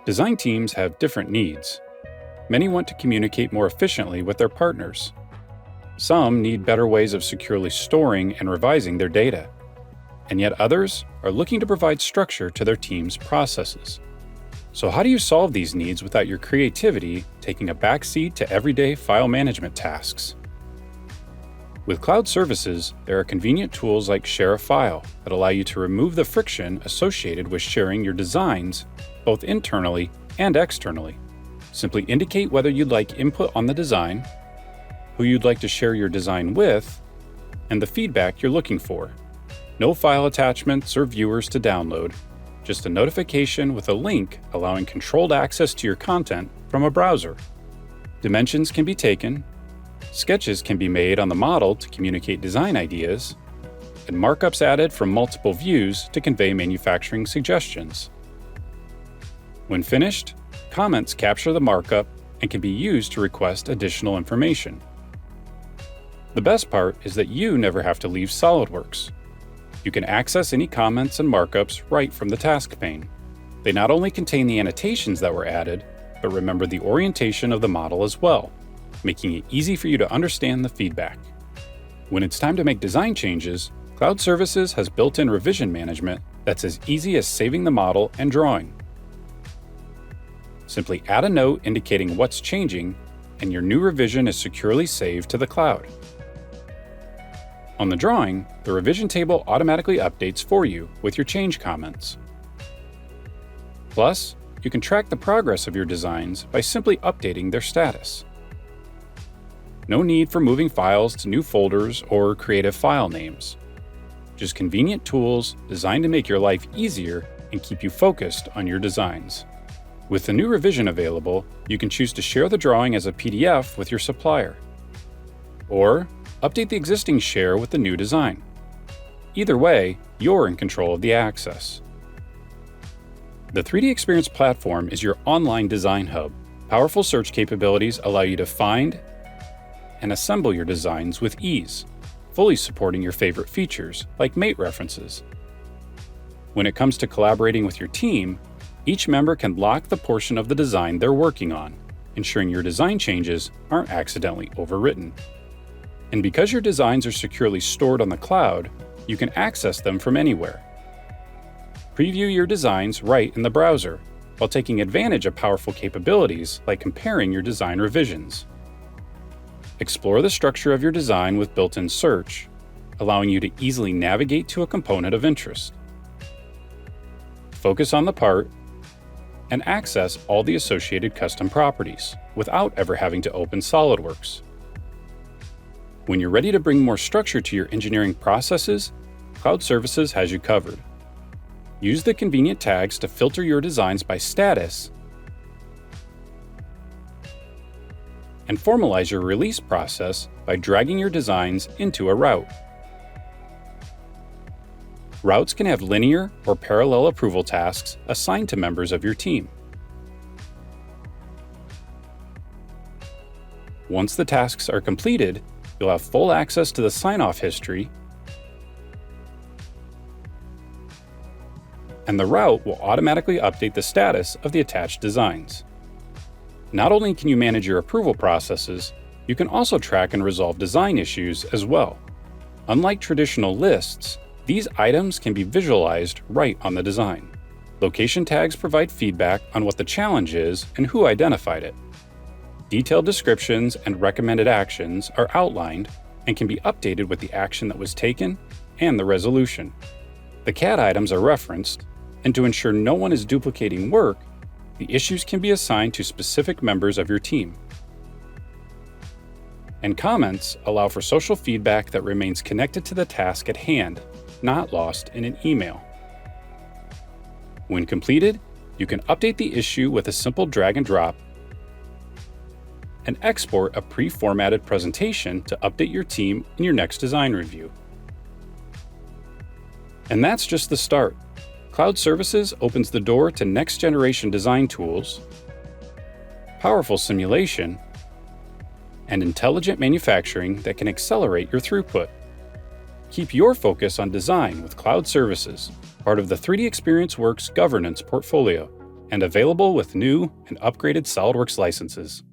Design teams have different needs. Many want to communicate more efficiently with their partners. Some need better ways of securely storing and revising their data. And yet others are looking to provide structure to their team's processes. So how do you solve these needs without your creativity taking a backseat to everyday file management tasks? With cloud services, there are convenient tools like Share a File that allow you to remove the friction associated with sharing your designs, both internally and externally. Simply indicate whether you'd like input on the design, who you'd like to share your design with, and the feedback you're looking for. No file attachments or viewers to download, just a notification with a link allowing controlled access to your content from a browser. Dimensions can be taken, sketches can be made on the model to communicate design ideas, and markups added from multiple views to convey manufacturing suggestions. When finished, comments capture the markup and can be used to request additional information. The best part is that you never have to leave SOLIDWORKS. You can access any comments and markups right from the task pane. They not only contain the annotations that were added, but remember the orientation of the model as well, making it easy for you to understand the feedback. When it's time to make design changes, Cloud Services has built-in revision management that's as easy as saving the model and drawing. Simply add a note indicating what's changing, and your new revision is securely saved to the cloud. On the drawing, the revision table automatically updates for you with your change comments. Plus, you can track the progress of your designs by simply updating their status. No need for moving files to new folders or creative file names. Just convenient tools designed to make your life easier and keep you focused on your designs. With the new revision available, you can choose to share the drawing as a PDF with your supplier, or update the existing share with the new design. Either way, you're in control of the access. The 3D Experience platform is your online design hub. Powerful search capabilities allow you to find and assemble your designs with ease, fully supporting your favorite features like mate references. When it comes to collaborating with your team, each member can lock the portion of the design they're working on, ensuring your design changes aren't accidentally overwritten. And because your designs are securely stored on the cloud, you can access them from anywhere. Preview your designs right in the browser, while taking advantage of powerful capabilities like comparing your design revisions. Explore the structure of your design with built-in search, allowing you to easily navigate to a component of interest. Focus on the part, and access all the associated custom properties without ever having to open SOLIDWORKS. When you're ready to bring more structure to your engineering processes, Cloud Services has you covered. Use the convenient tags to filter your designs by status and formalize your release process by dragging your designs into a route. Routes can have linear or parallel approval tasks assigned to members of your team. Once the tasks are completed, you'll have full access to the sign-off history, and the route will automatically update the status of the attached designs. Not only can you manage your approval processes, you can also track and resolve design issues as well. Unlike traditional lists, these items can be visualized right on the design. Location tags provide feedback on what the challenge is and who identified it. Detailed descriptions and recommended actions are outlined and can be updated with the action that was taken and the resolution. The CAD items are referenced, and to ensure no one is duplicating work, the issues can be assigned to specific members of your team. And comments allow for social feedback that remains connected to the task at hand, not lost in an email. When completed, you can update the issue with a simple drag and drop and export a pre-formatted presentation to update your team in your next design review. And that's just the start. Cloud Services opens the door to next-generation design tools, powerful simulation, and intelligent manufacturing that can accelerate your throughput. Keep your focus on design with Cloud Services part of the 3D Experience Works governance portfolio, and available with new and upgraded SOLIDWORKS licenses.